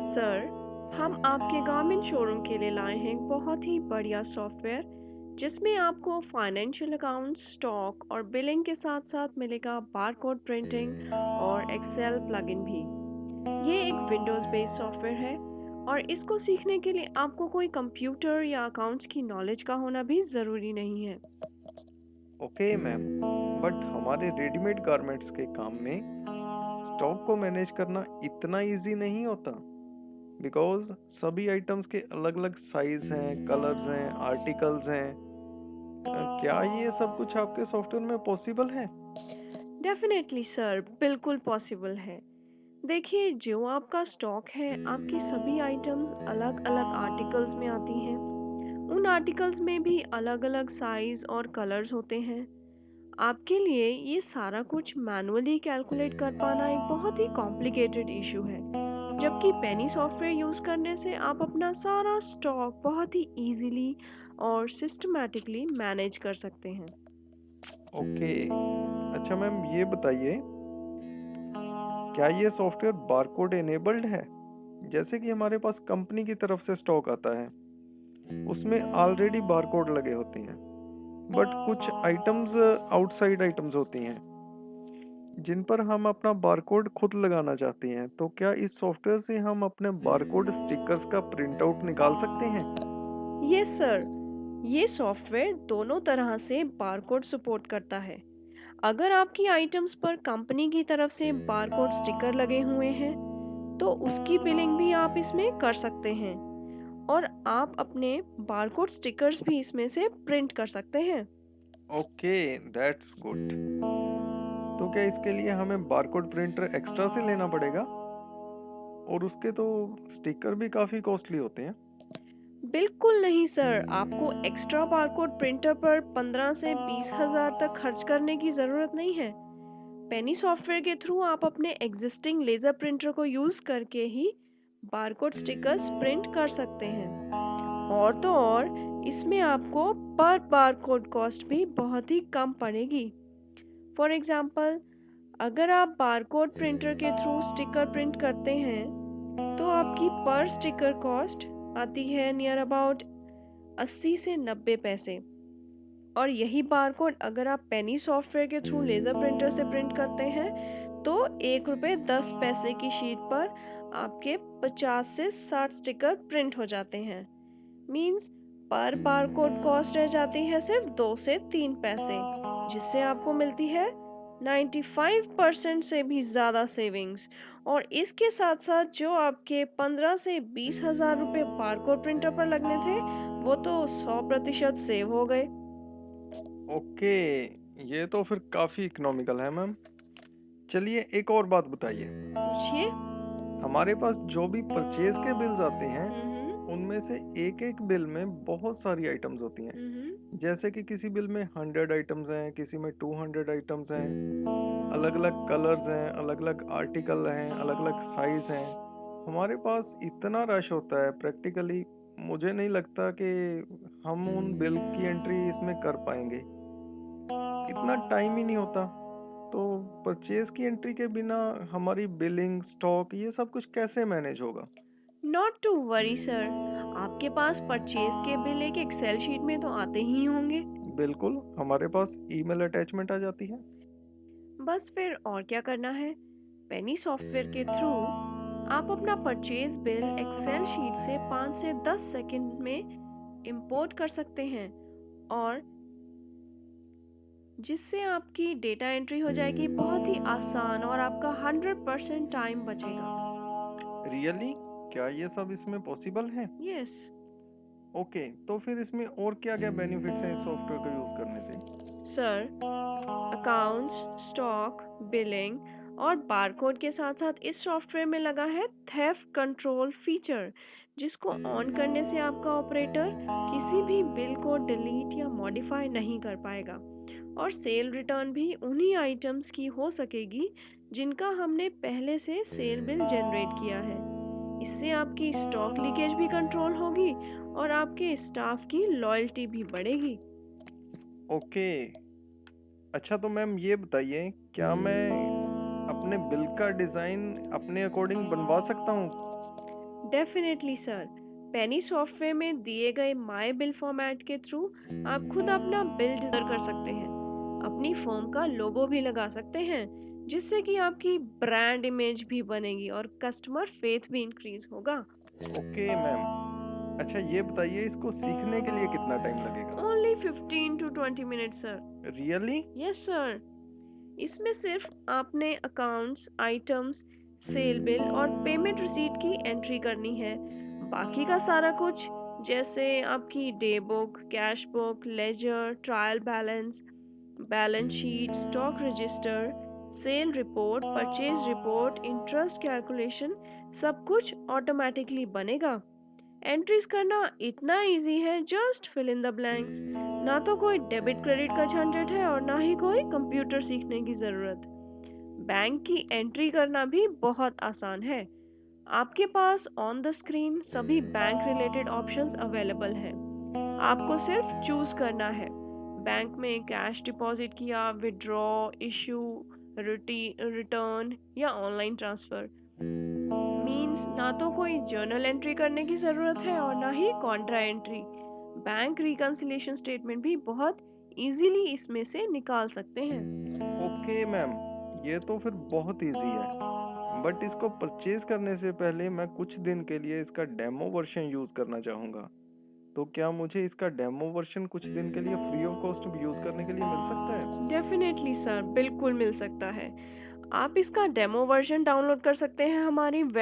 Sir, हम आपके garment showroom के लिए लाए हैं एक बहुत ही बढ़िया सॉफ्टवेयर जिसमें आपको फाइनेंशियल अकाउंट्स, स्टॉक और बिलिंग के साथ-साथ मिलेगा बारकोड प्रिंटिंग और एक्सेल प्लगइन भी। ये एक विंडोज़ बेस्ड सॉफ्टवेयर है और इसको सीखने के लिए आपको कोई कंप्यूटर या अकाउंट्स की नॉलेज का होना भी ज़रूरी नहीं है। ओके मैम, बट हमारे रेडीमेड गारमेंट्स के काम में स्टॉक को मैनेज करना इतना इजी नहीं होता। बिकॉज सभी आइटम्स के अलग अलग साइज हैं, कलर्स हैं, आर्टिकल्स हैं। क्या ये सब कुछ आपके सॉफ्टवेयर में पॉसिबल है? डेफिनेटली सर, बिल्कुल पॉसिबल है। देखिए, जो आपका स्टॉक है, आपकी सभी आइटम्स अलग-अलग आर्टिकल्स में आती हैं। उन आर्टिकल्स में भी अलग-अलग साइज और कलर्स होते हैं। आपके लिए ये सारा कुछ मैनुअली कैलकुलेट कर पाना एक बहुत ही कॉम्प्लिकेटेड इशू है। जबकि पेनी सॉफ्टवेयर यूज़ करने से आप अपना सारा स्टॉक बहुत ही इजीली और सिस्टमैटिकली मैनेज कर सकते हैं। ओके। अच्छा मैम, ये बताइए, क्या ये सॉफ्टवेयर बारकोड एनेबल्ड है? जैसे कि हमारे पास कंपनी की तरफ से स्टॉक आता है, उसमें ऑलरेडी बारकोड लगे होते हैं। बट कुछ आइटम्स आउटसाइड आइटम्स होती हैं जिन पर हम अपना बारकोड खुद लगाना चाहते हैं। तो क्या इस सॉफ्टवेयर से हम अपने बारकोड स्टिकर्स का प्रिंट आउट निकाल सकते हैं? यस सर, ये सॉफ्टवेयर दोनों तरह से बारकोड सपोर्ट करता है। अगर आपकी आइटम्स पर कंपनी की तरफ से बारकोड स्टिकर लगे हुए हैं, तो उसकी बिलिंग भी आप इसमें कर सकते हैं और आप अपने बारकोड स्टिकर्स भी इसमें से प्रिंट कर सकते हैं। Okay, that's good. तो क्या इसके लिए हमें बारकोड प्रिंटर एक्स्ट्रा से लेना पड़ेगा? और उसके तो स्टिकर भी काफ़ी कॉस्टली होते हैं। बिल्कुल नहीं सर, आपको एक्स्ट्रा बारकोड प्रिंटर पर 15 से 20,000 तक खर्च करने की ज़रूरत नहीं है। पेनी सॉफ्टवेयर के थ्रू आप अपने एग्जिस्टिंग लेज़र प्रिंटर को यूज़ करके ही बारकोड स्टिकर्स प्रिंट कर सकते हैं। और तो और, इसमें आपको पर बारकोड कॉस्ट भी बहुत ही कम पड़ेगी। फॉर एग्जांपल, अगर आप बारकोड प्रिंटर के थ्रू स्टिकर प्रिंट करते हैं, तो आपकी पर स्टिकर कॉस्ट आती है नियर अबाउट 80 से 90 पैसे। और यही बारकोड अगर आप पेनी सॉफ्टवेयर के थ्रू लेज़र प्रिंटर से प्रिंट करते हैं, तो 1 रुपए 10 पैसे की शीट पर आपके 50 से 60 स्टिकर प्रिंट हो जाते हैं। मीन्स पर बारकोड कॉस्ट रह जाती है सिर्फ 2 से 3 पैसे, जिससे आपको मिलती है 95% से भी ज़्यादा सेविंग्स। और इसके साथ साथ जो आपके 15 से 20,000 रुपये बारकोड प्रिंटर पर लगने थे, वो तो 100% सेव हो गए। ओके, ये तो फिर काफ़ी इकोनॉमिकल है मैम। चलिए एक और बात बताइए। पूछिए। हमारे पास जो भी परचेज के बिल्स आते हैं, हम्म। उनमें से एक एक बिल में बहुत सारी आइटम्स होती हैं। हम्म। जैसे कि किसी बिल में 100 आइटम्स हैं, किसी में 200 आइटम्स हैं, अलग अलग कलर्स हैं, अलग अलग आर्टिकल हैं, अलग अलग साइज हैं। हमारे पास इतना रश होता है प्रैक्टिकली, मुझे नहीं लगता कि हम उन बिल की एंट्री इसमें कर पाएंगे। इतना टाइम ही नहीं होता। तो परचेज की एंट्री के बिना हमारी बिलिंग, स्टॉक, ये सब कुछ कैसे मैनेज होगा? नॉट टू वरी सर, आपके पास परचेज के बिल एक एक्सेल शीट में तो आते ही होंगे। बिल्कुल, हमारे पास ईमेल अटैचमेंट आ जाती है। बस फिर और क्या करना है, पेनी सॉफ्टवेयर के थ्रू आप अपना परचेज बिल एक्सेल शीट से 5 से 10 सेकंड में इंपोर्ट कर सकते हैं और जिससे आपकी डेटा एंट्री हो जाएगी बहुत ही आसान और आपका 100% टाइम बचेगा। रियली? क्या ये सब इसमें पॉसिबल है? यस ओके, तो फिर इसमें और क्या-क्या बेनिफिट्स हैं इस सॉफ्टवेयर को यूज़ करने से? सर, अकाउंट्स, स्टॉक, बिलिंग और बारकोड के साथ साथ इस सॉफ्टवेयर में लगा है थेफ्ट कंट्रोल फीचर, जिसको ऑन करने से आपका ऑपरेटर किसी भी बिल को डिलीट या मॉडिफाई नहीं कर पाएगा। और सेल रिटर्न भी उन्हीं आइटम्स की हो सकेगी जिनका हमने पहले से सेल बिल जनरेट किया है। इससे आपकी स्टॉक लीकेज भी कंट्रोल होगी और आपके स्टाफ की लॉयल्टी भी बढ़ेगी। ओके। अच्छा, तो मैम ये बताइए, क्या मैं अपने बिल का डिज़ाइन अपने अकॉर्डिंग बनवा सकता हूँ? Definitely sir. पेनी सॉफ्टवेयर में दिए गए माई बिल फॉर्मेट के थ्रू आप खुद अपना बिल डिज़ाइन कर सकते हैं। अपनी फर्म का लोगो भी लगा सकते हैं, जिससे कि आपकी ब्रांड इमेज भी बनेगी और कस्टमर फेथ भी इंक्रीज होगा। Okay ma'am. अच्छा ये बताइए इसको सीखने के लिए कितना टाइम लगेगा? Only 15 to 20 minute sir. Really? Yes sir. इसमें सिर्फ आपने अकाउंट्स, आइटम्स, सेल बिल और पेमेंट रिसीट की एंट्री करनी है। बाकी का सारा कुछ, जैसे आपकी day book, cash book, ledger, trial balance, balance sheet, stock register, sale report, purchase report, interest calculation, सब कुछ ऑटोमेटिकली बनेगा। एंट्रीज करना इतना इजी है, just fill in the blanks. ना तो कोई डेबिट क्रेडिट का झंझट है और ना ही कोई कंप्यूटर सीखने की जरूरत। बैंक की एंट्री करना भी बहुत आसान है। आपके पास ऑन द स्क्रीन सभी बैंक रिलेटेड ऑप्शंस अवेलेबल हैं। आपको सिर्फ चूज करना है। बैंक में कैश डिपॉजिट किया, विड्रॉ, इशू, रिटर्न या ऑनलाइन ट्रांसफर। मीन्स ना तो कोई जर्नल एंट्री करने की ज़रूरत है और ना ही contra entry. Bank reconciliation statement भी बहुत इजीली इसमें से निकाल सकते हैं। ओके मैम, ये तो फिर बहुत इजी है। बट इसको परचेज करने से पहले मैं कुछ दिन के लिए इसका डेमो वर्जन यूज करना चाहूंगा। तो क्या मुझे इसका डेमो वर्जन कुछ दिन के लिए फ्री ऑफ कॉस्ट यूज करने के लिए मिल सकता है? डेफिनेटली सर, बिल्कुल मिल सकता है। आप इसका डेमो वर्जन डाउनलोड कर सकते हैं हमारी